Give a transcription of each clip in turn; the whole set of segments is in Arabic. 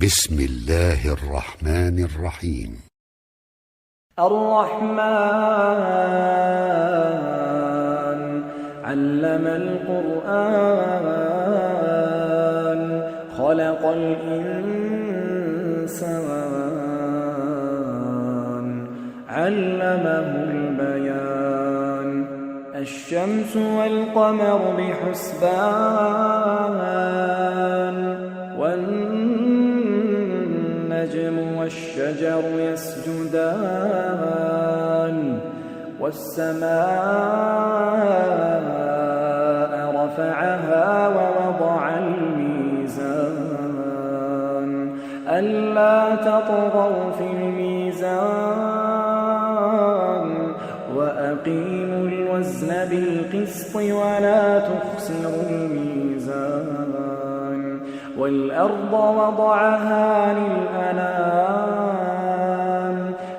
بسم الله الرحمن الرحيم. الرحمن علم القرآن خلق الإنسان علمه البيان الشمس والقمر بحسبان والنجم والشجر يسجدان والسماء رفعها ووضع الميزان ألا تطغوا في الميزان وأقيموا الوزن بالقسط ولا تخسروا الميزان والأرض وضعها للأنام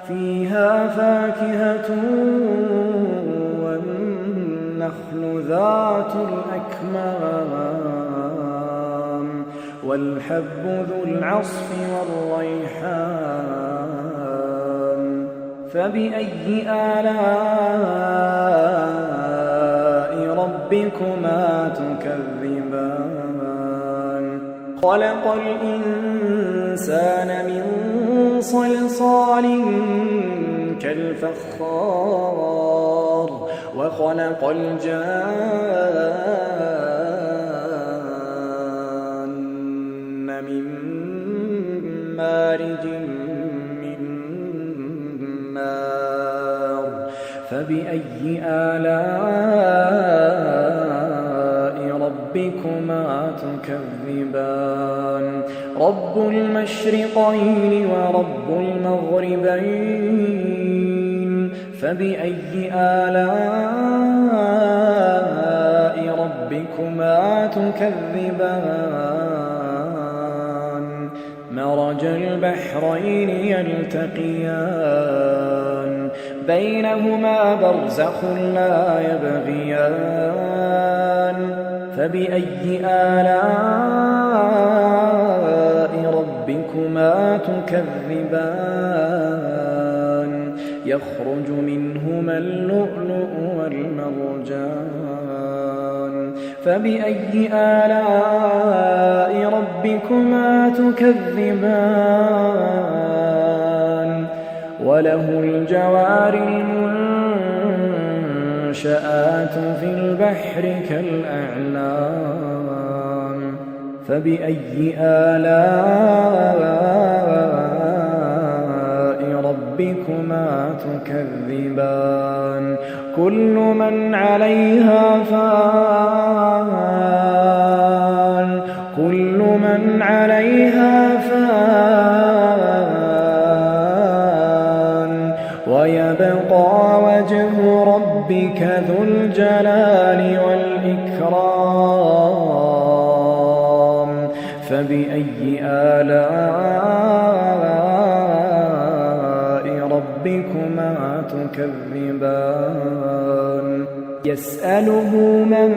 فيها فاكهة والنخل ذات الأكمام والحب ذو العصف والريحان فبأي آلاء ربكما تكذبان خلق الإنسان من صلصال كالفخار وخلق الجان من مارج من نار فبأي آلاء ربكما تكذبان رب المشرقين ورب المغربين فبأي آلاء ربكما تكذبان مرج البحرين يلتقيان بينهما برزخ لا يبغيان فبأي آلاء ربكما تكذبان يخرج منهما اللؤلؤ والمرجان فبأي آلاء ربكما تكذبان وله الجوار المنشآت في البحر كالأعلام فبأي آلاء ربكما تكذبان كل من عليها فان كل من عليها فان ويبقى وجه ربك ذو الجلال والإكرام فبأي آلاء ربكما تكذبان يسأله من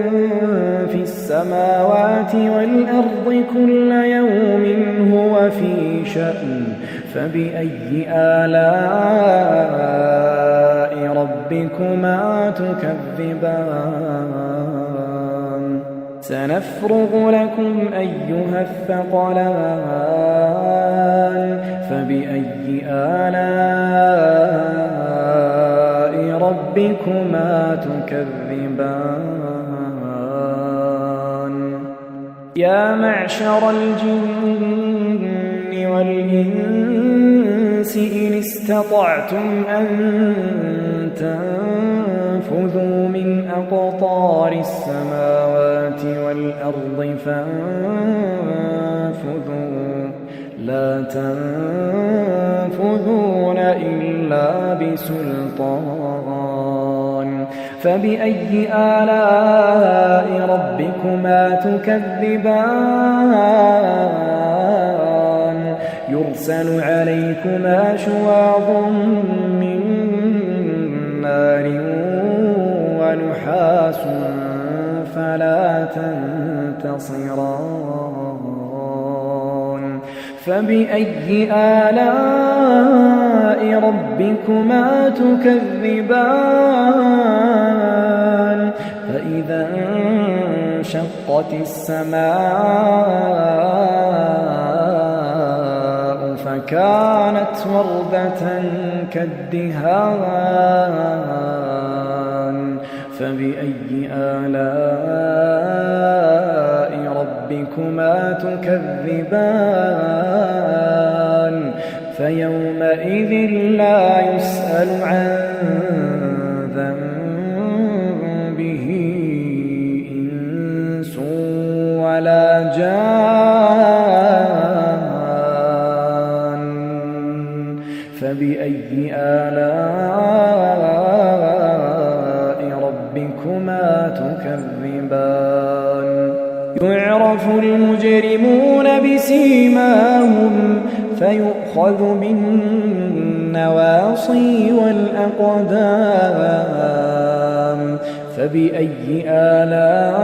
في السماوات والأرض كل يوم هو في شأن فبأي آلاء ربكما تكذبان سنفرغ لكم أيها الثقلان فبأي آلاء ربكما تكذبان يا معشر الجن والإنس إن استطعتم أن تنفذوا من أقطار السماوات والأرض فانفذوا لا تنفذون إلا بسلطان فبأي آلاء ربكما تكذبان يرسل عليكما شواظ من نار ونحاس فلا تنتصران فبأي آلاء ربكما تكذبان فإذا انشقت السماء فكانت وردة كالدهان فبأي آلاء ربكما تكذبان فيومئذ لا يسأل عن ذنبه إنس ولا جان فبأي آلاء ربكما تكذبان يعرف المجرمون بسيماهم فيؤخذ بالنواصي والأقدام فبأي آلاء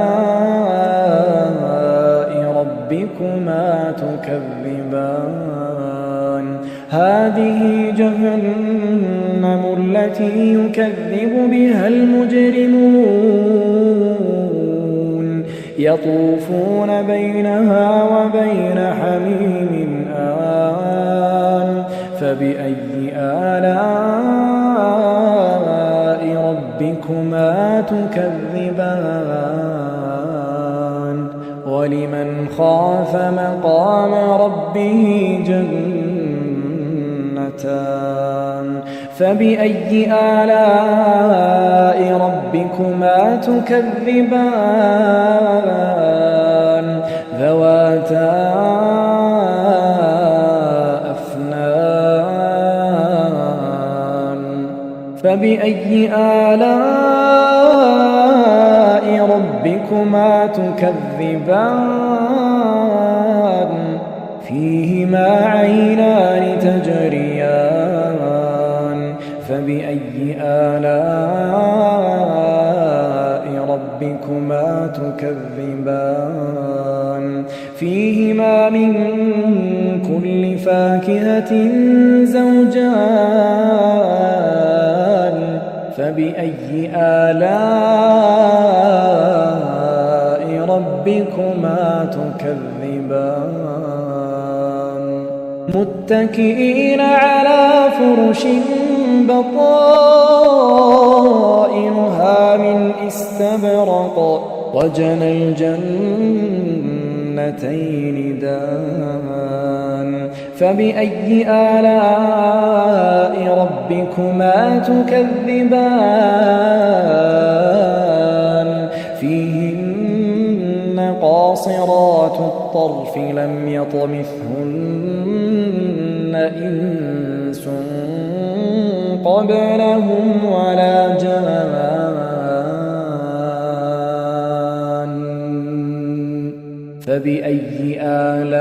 ربكما تكذبان هذه جهنم التي يكذب بها المجرمون يطوفون بينها وبين حميم آن فبأي آلاء ربكما تكذبان ولمن خاف مقام ربه جنتان فبأي آلاء ربكما تكذبان ذواتا أفنان فبأي آلاء ربكما تكذبان فيهما عينان تجريان فبأي آلاء ربكما تكذبان فيهما من كل فاكهة زوجان فبأي آلاء ربكما تكذبان متكئين على فرش بطائنها من استبرق وجنى الجنتين دان فبأي آلاء ربكما تكذبان فيهن قاصرات الطرف لم يطمثهن إنس قبلهم ولا جان فبأي آلاء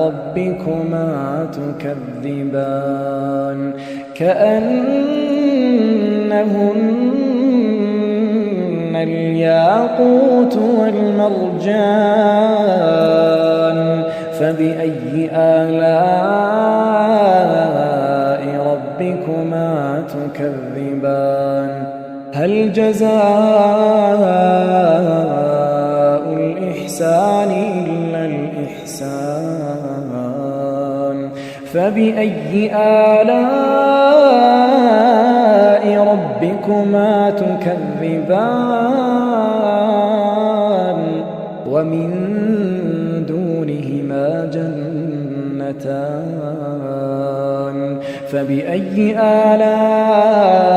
ربكما تكذبان كأنهن الياقوت والمرجان فبأي آلاء ربكما تكذبان هل جزاء الإحسان إلا الإحسان فبأي آلاء ربكما تكذبان ومن دونهما جنتان فبأي آلاء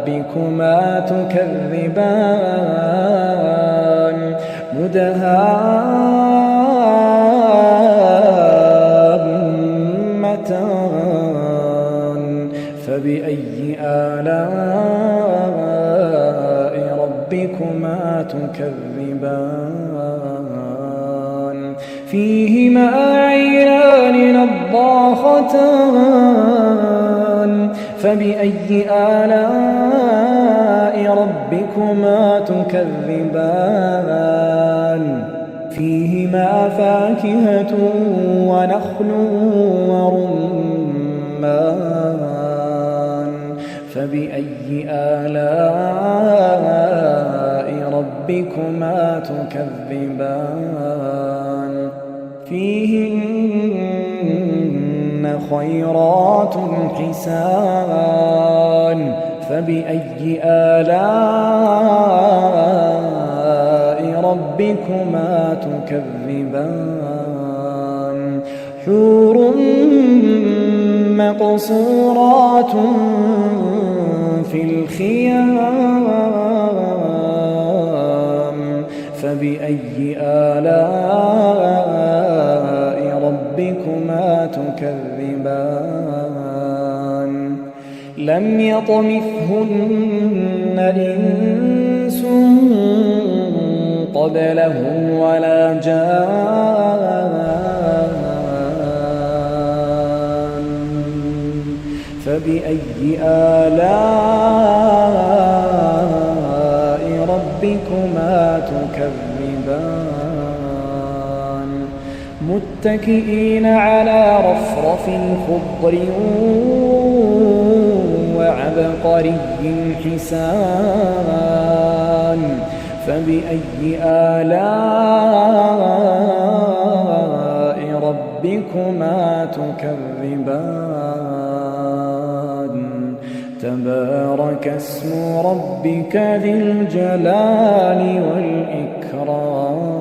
ربكما تكذبان مدهامتان فبأي آلاء ربكما تكذبان فيهما عينان نضاختان فبأي آلاء ربكما تكذبان فيهما فاكهة ونخل ورمان فبأي آلاء ربكما تكذبان فيهن خيرات حسان فبأي آلاء ربكما تكذبان حور مقصورات في الخيام فبأي آلاء ربكما تكذبان لم يطمثهن إنس قبلهم ولا جان فبأي آلاء ربكما تكذبان متكئين على رفرف خضر وعبقري حسان فبأي آلاء ربكما تكذبان تبارك اسم ربك ذي الجلال والإكرام